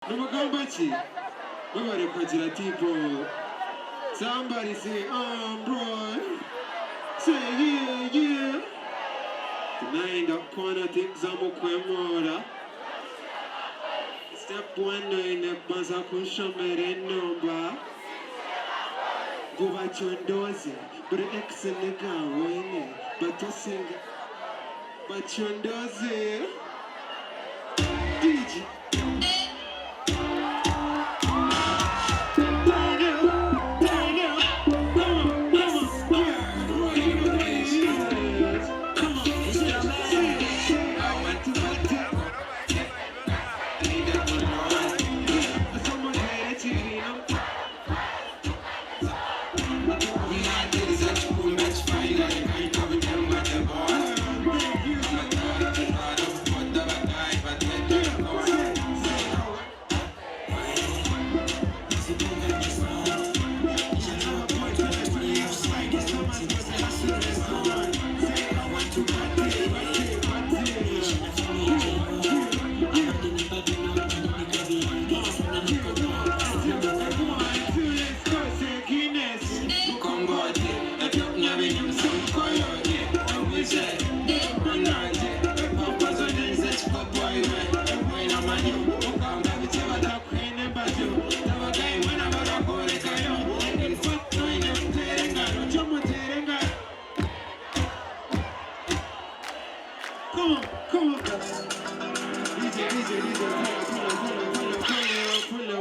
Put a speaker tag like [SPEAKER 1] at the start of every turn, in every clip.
[SPEAKER 1] Nobody Kajira people. Somebody say, Ambroy. Say, yeah. Nayenda Kukwana Tinkuza Mukwemora. Step 1 in the Banza Kushomere number. Go back your doze. But excellent going. But to sing. But your doze. DJ. Come on. DJ,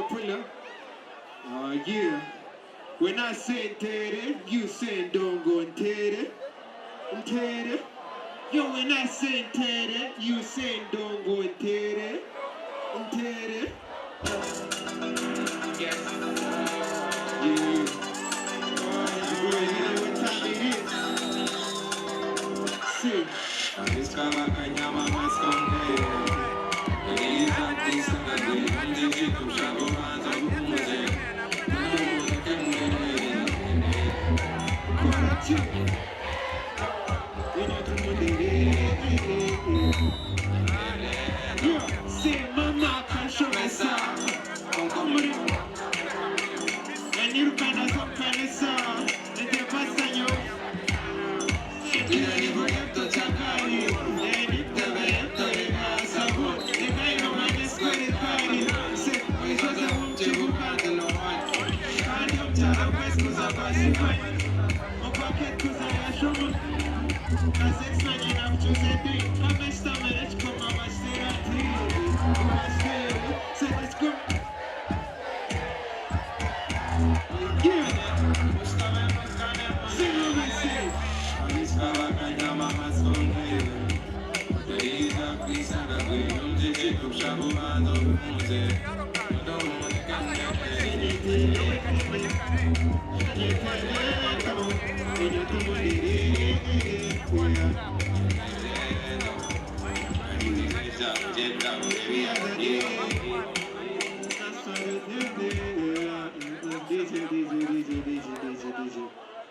[SPEAKER 1] pull up. Yeah. When I say Tere, you say don't go and Tere. Yo, when I say Tere, you say don't go and Tere. Yeah. What time it is? See. Say mama can show me some. And you can have some kind of song. And the pastor you. You don't even have to check on you. And if the way I'm telling you, so good. If I know my discredit party, say, we just a home to who can't do no one. Can't come to the west because I'm passing by. My pocket because I show me. As it's not enough to say things. I'm a stomach, come on, I stay at tea. Say, let's go.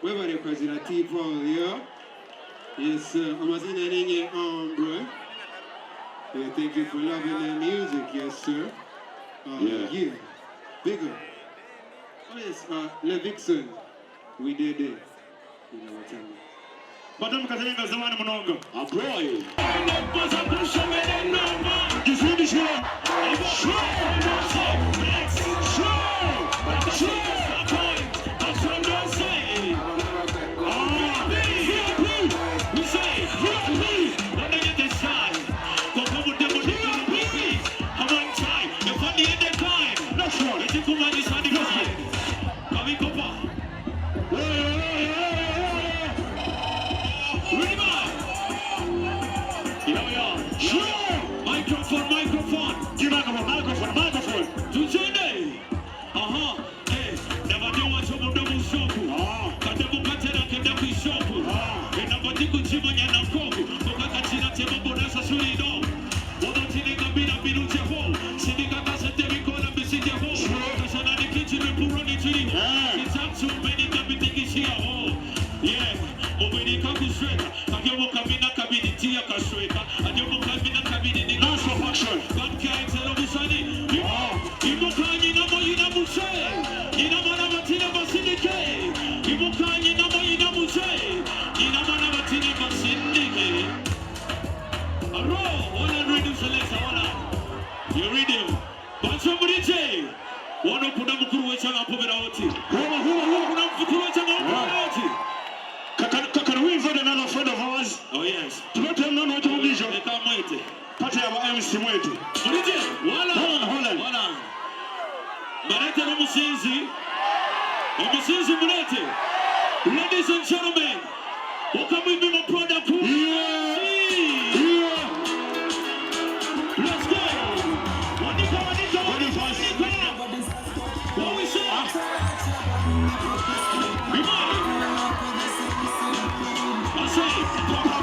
[SPEAKER 1] Where are the President people, yeah? Yes, sir. I'm a singing Ambroy. Yeah, thank you for loving the music, yes, sir. Yeah. Bigger. Oh, yes, Levixon. We did it. You know what I mean? But I'm going to say, Ambroy. You see the show? Microphone. Give microphone. Tuchende. Never do what you double shoku. Katebu katera kedebu shoku. Enabati kuchima nyana koku. Kokakachina tebo bonasa sulido. Wodotini kabina binu teho. Sidika kasete bikola bisije ho. Kasana ni kichi ni puro ni chiri ho. Kitamsu meni kabitiki shia ho. Yeah. Mubini kakushweka. Kakyobo kabina kabini tia kashweka. Adyobo kabina kabini ni. God can't tell us any. Wano kuna mkuru wechanga mpobera oti. Kuna mkuru wechanga mpobera oti.
[SPEAKER 2] Can we invite another friend of ours?
[SPEAKER 1] Oh yes.
[SPEAKER 2] Tulote mnono wetu mbijo.
[SPEAKER 1] Eka mwete.
[SPEAKER 2] Pate ya MC mwetu.
[SPEAKER 1] Mulije.
[SPEAKER 2] Holland.
[SPEAKER 1] Marete no musinzi. Omusinzi mulete. Ladies and gentlemen. Welcome to my product. Let's go. Wanika. What we say? I say,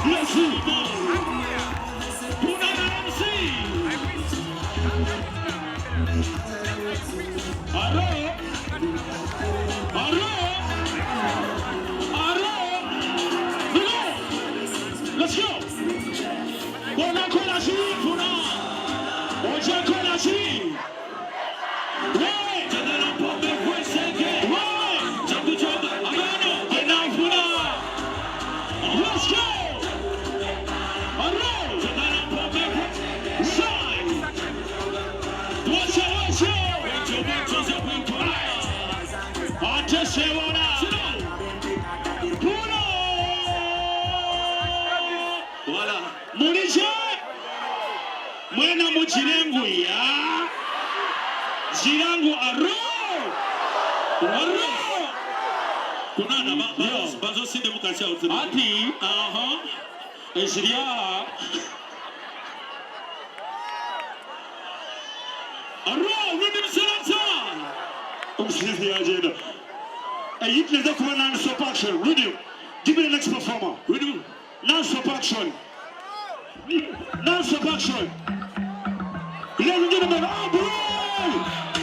[SPEAKER 1] bless you. Put on an MC. Let's go. Mwena muchirengu ya Zirangu aro Kunana bazo sinde mukasha utiri Ati Eziria Aro Rhythm Selector Umsisi agenda Yitleza kuwa non-stop action Rhythm Give me the next performer Rhythm Non-stop action Non-stop action Ladies and gentlemen, Ambroy!